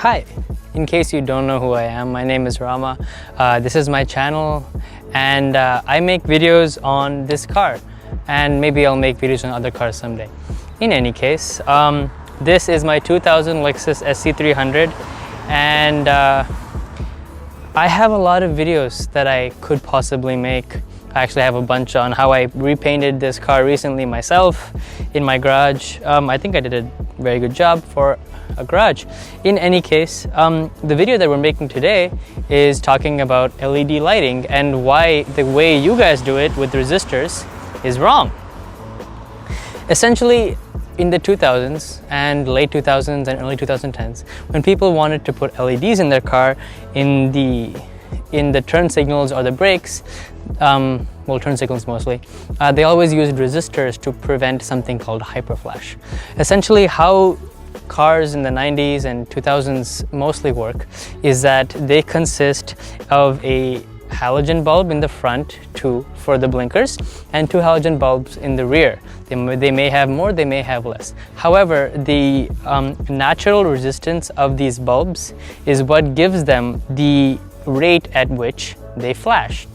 Hi, in case you don't know who I am, my name is Rama. This is my channel and I make videos on this car, and maybe I'll make videos on other cars someday. In any case, this is my 2000 Lexus SC300 and I have a lot of videos that I could possibly make. I actually have a bunch on how I repainted this car recently myself in my garage. I think I did a very good job for a garage. In any case, the video that we're making today is talking about LED lighting and why the way you guys do it with resistors is wrong. Essentially, in the 2000s and late 2000s and early 2010s, when people wanted to put LEDs in their car in the turn signals or the brakes, well, turn signals mostly, they always used resistors to prevent something called hyperflash. Essentially, how cars in the 90s and 2000s mostly work is that they consist of a halogen bulb in the front, two for the blinkers, and two halogen bulbs in the rear. They may have more, they may have less. However, the natural resistance of these bulbs is what gives them the rate at which they flash.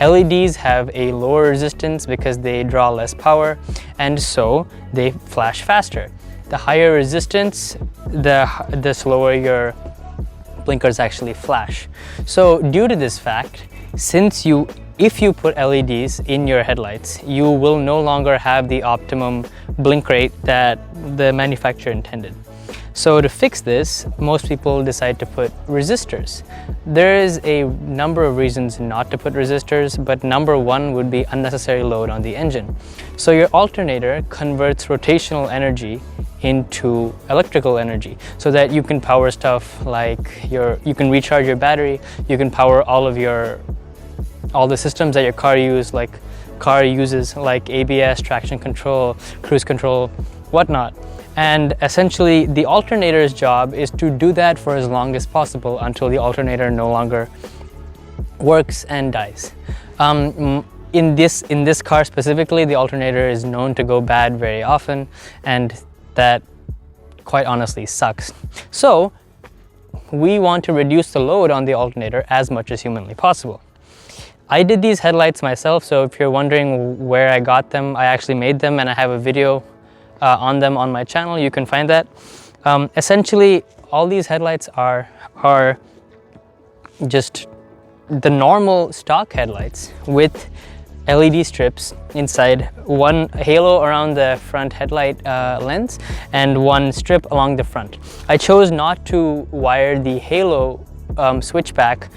LEDs have a lower resistance because they draw less power, and so they flash faster. The higher resistance, the slower your blinkers actually flash. So due to this fact, if you put LEDs in your headlights, you will no longer have the optimum blink rate that the manufacturer intended. So to fix this, most people decide to put resistors. There is a number of reasons not to put resistors, but number one would be unnecessary load on the engine. So your alternator converts rotational energy into electrical energy so that you can power stuff like you can recharge your battery, you can power all the systems that your car uses like ABS, traction control, cruise control, whatnot. And essentially the alternator's job is to do that for as long as possible until the alternator no longer works and dies. In this car specifically, the alternator is known to go bad very often, and that quite honestly sucks. So we want to reduce the load on the alternator as much as humanly possible. I did these headlights myself, so if you're wondering where I got them, I actually made them and I have a video on them on my channel. You can find that. Essentially, all these headlights are just the normal stock headlights with LED strips inside, one halo around the front headlight lens and one strip along the front. I chose not to wire the halo switchback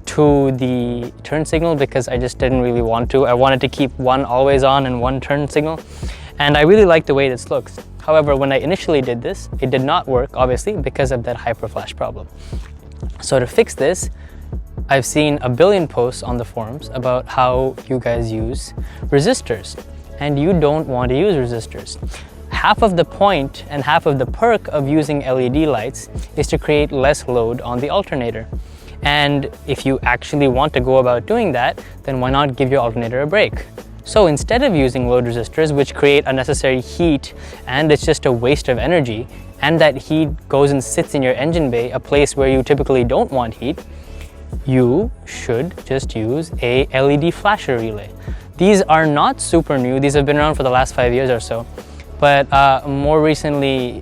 to the turn signal because I just didn't really want to. I wanted to keep one always on and one turn signal, and I really like the way this looks. However, when I initially did this, it did not work, obviously, because of that hyperflash problem. So to fix this, I've seen a billion posts on the forums about how you guys use resistors, and you don't want to use resistors. Half of the point and half of the perk of using LED lights is to create less load on the alternator. And if you actually want to go about doing that, then why not give your alternator a break? So instead of using load resistors, which create unnecessary heat and it's just a waste of energy, and that heat goes and sits in your engine bay, a place where you typically don't want heat, you should just use a LED flasher relay. These are not super new. These have been around for the last 5 years or so, but more recently,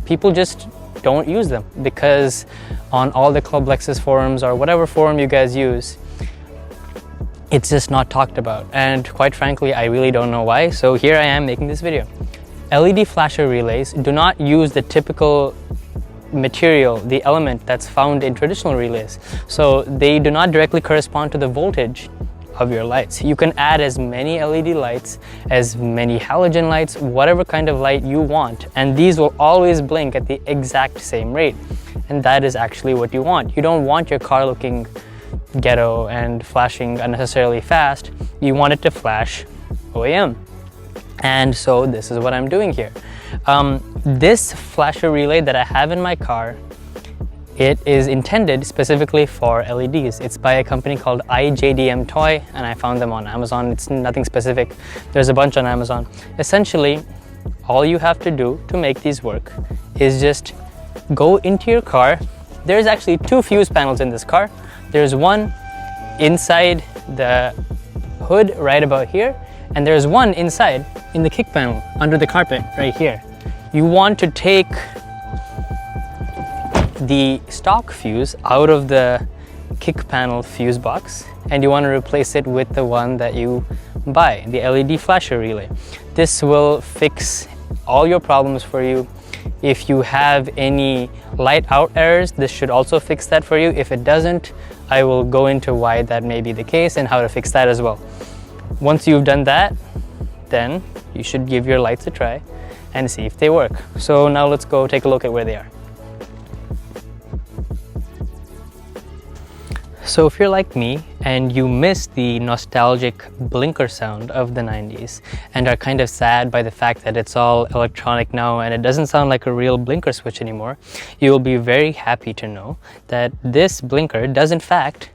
people just don't use them because on all the Club Lexus forums or whatever forum you guys use, it's just not talked about. And quite frankly, I really don't know why. So here I am making this video. LED flasher relays do not use the typical material, the element that's found in traditional relays. So they do not directly correspond to the voltage of your lights. You can add as many LED lights, as many halogen lights, whatever kind of light you want, and these will always blink at the exact same rate. And that is actually what you want. You don't want your car looking ghetto and flashing unnecessarily fast. You want it to flash OAM. And so this is what I'm doing here. This flasher relay that I have in my car, it is intended specifically for LEDs. It's by a company called IJDM Toy, and I found them on Amazon. It's nothing specific. There's a bunch on Amazon. Essentially, all you have to do to make these work is just go into your car. There's actually two fuse panels in this car. There's one inside the hood right about here, and there's one inside in the kick panel under the carpet right here. You want to take the stock fuse out of the kick panel fuse box, and you want to replace it with the one that you buy, the LED flasher relay. This will fix all your problems for you. If you have any light out errors, this should also fix that for you. If it doesn't, I will go into why that may be the case and how to fix that as well. Once you've done that, then you should give your lights a try and see if they work. So now let's go take a look at where they are. So if you're like me and you miss the nostalgic blinker sound of the 90s and are kind of sad by the fact that it's all electronic now and it doesn't sound like a real blinker switch anymore, you will be very happy to know that this blinker does in fact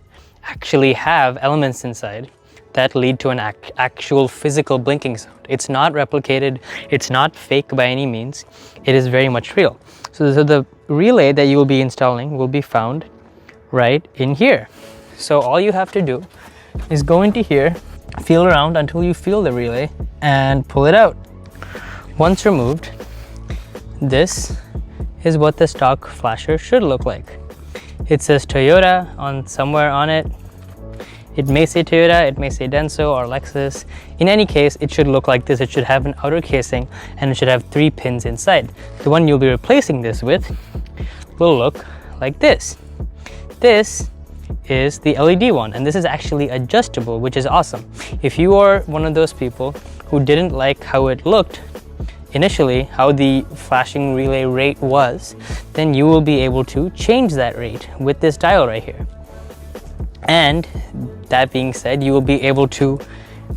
actually have elements inside that lead to an actual physical blinking sound. It's not replicated, it's not fake by any means, it is very much real. So the relay that you will be installing will be found right in here. So all you have to do is go into here, feel around until you feel the relay and pull it out. Once removed, this is what the stock flasher should look like. It says Toyota on somewhere on it. It may say Toyota, it may say Denso or Lexus. In any case, it should look like this. It should have an outer casing and it should have 3 pins inside. The one you'll be replacing this with will look like this. This is the LED one, and this is actually adjustable, which is awesome. If you are one of those people who didn't like how it looked initially, how the flashing relay rate was, then you will be able to change that rate with this dial right here. And that being said, you will be able to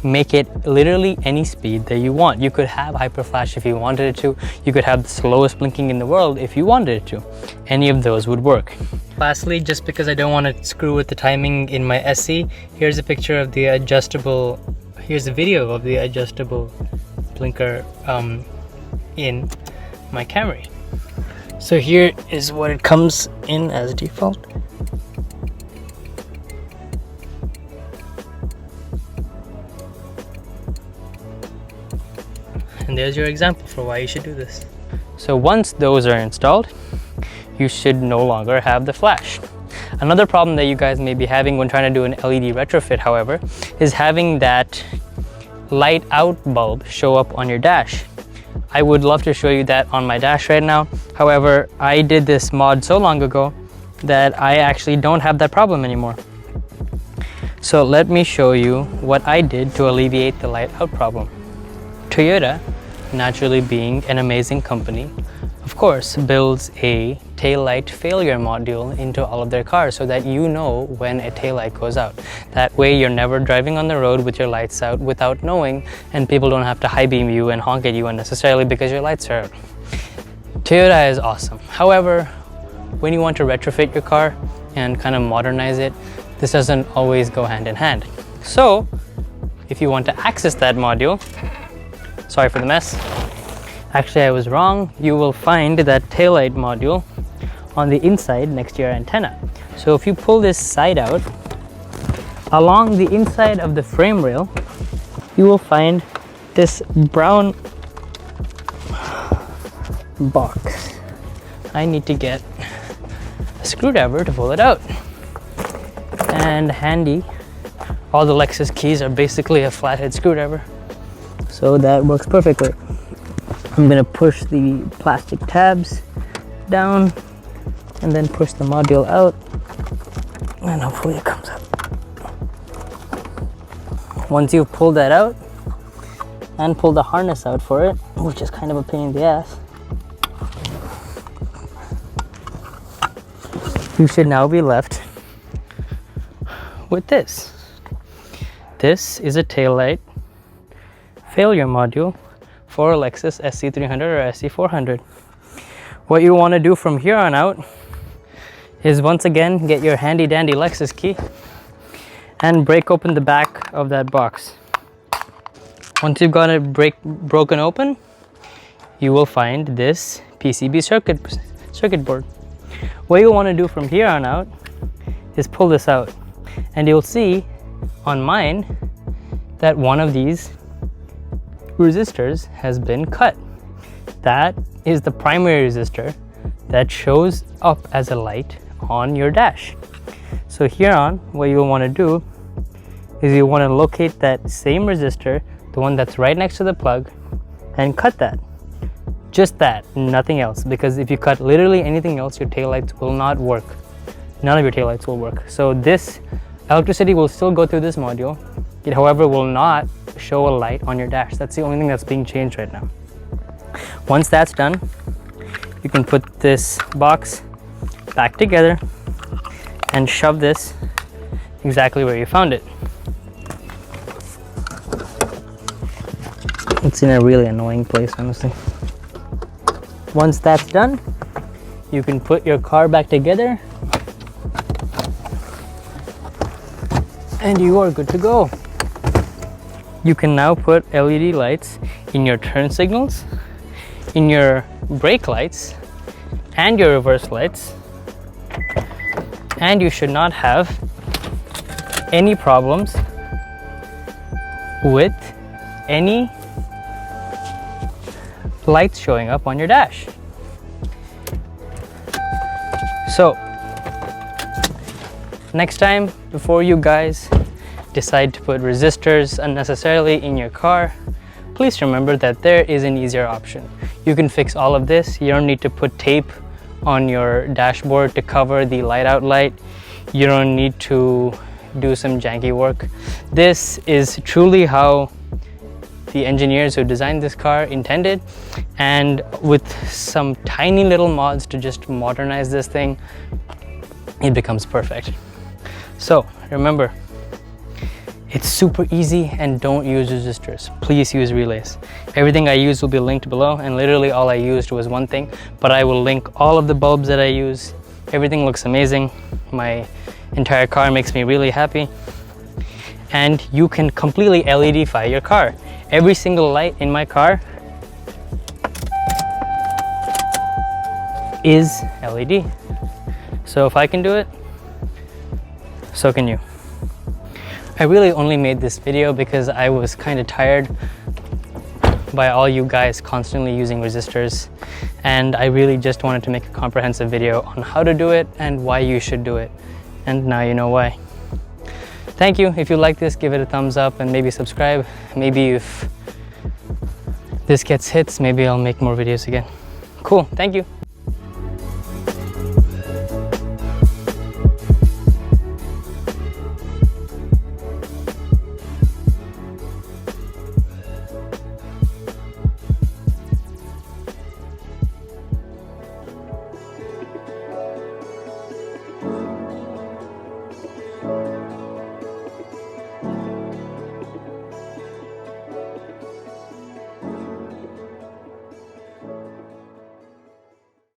make it literally any speed that you want. You could have hyper flash if you wanted it to. You could have the slowest blinking in the world if you wanted it to. Any of those would work. Lastly, just because I don't want to screw with the timing in my SE, here's a picture of the adjustable, here's a video of the adjustable blinker in my Camry. So here is what it comes in as default. And there's your example for why you should do this. So once those are installed, you should no longer have the flash. Another problem that you guys may be having when trying to do an LED retrofit, however, is having that light out bulb show up on your dash. I would love to show you that on my dash right now. However, I did this mod so long ago that I actually don't have that problem anymore. So let me show you what I did to alleviate the light out problem. Toyota, naturally being an amazing company, of course, builds a taillight failure module into all of their cars so that you know when a taillight goes out. That way you're never driving on the road with your lights out without knowing, and people don't have to high beam you and honk at you unnecessarily because your lights are out. Toyota is awesome. However, when you want to retrofit your car and kind of modernize it, this doesn't always go hand in hand. So if you want to access that module, sorry for the mess. Actually, I was wrong. You will find that taillight module on the inside next to your antenna. So if you pull this side out, along the inside of the frame rail, you will find this brown box. I need to get a screwdriver to pull it out. And handy, all the Lexus keys are basically a flathead screwdriver. So that works perfectly. I'm gonna push the plastic tabs down and then push the module out, and hopefully it comes out. Once you've pulled that out and pulled the harness out for it, which is kind of a pain in the ass, you should now be left with this. This is a taillight failure module for a Lexus SC300 or SC400. What you want to do from here on out is once again get your handy dandy Lexus key and break open the back of that box. Once you've got it broken open, you will find this PCB circuit board. What you'll want to do from here on out is pull this out, and you'll see on mine that one of these resistors has been cut. That is the primary resistor that shows up as a light on your dash. So here on, what you'll want to do is you want to locate that same resistor, the one that's right next to the plug, and cut that. Just that, nothing else, because if you cut literally anything else, your taillights will not work. None of your taillights will work. So this electricity will still go through this module. It, however, will not show a light on your dash. That's the only thing that's being changed right now. Once that's done, you can put this box back together and shove this exactly where you found it. It's in a really annoying place, honestly. Once that's done, you can put your car back together and you are good to go. You can now put LED lights in your turn signals, in your brake lights, and your reverse lights, and you should not have any problems with any lights showing up on your dash. So next time, before you guys decide to put resistors unnecessarily in your car, please remember that there is an easier option. You can fix all of this. You don't need to put tape on your dashboard to cover the light out light. You don't need to do some janky work. This is truly how the engineers who designed this car intended, and with some tiny little mods to just modernize this thing, it becomes perfect. So remember, it's super easy, and don't use resistors. Please use relays. Everything I use will be linked below, and literally all I used was one thing, but I will link all of the bulbs that I use. Everything looks amazing. My entire car makes me really happy. And you can completely LEDify your car. Every single light in my car is LED. So if I can do it, so can you. I really only made this video because I was kind of tired by all you guys constantly using resistors, and I really just wanted to make a comprehensive video on how to do it and why you should do it, and now you know why. Thank you. If you like this, give it a thumbs up and maybe subscribe. Maybe if this gets hits, maybe I'll make more videos again. Cool, thank you.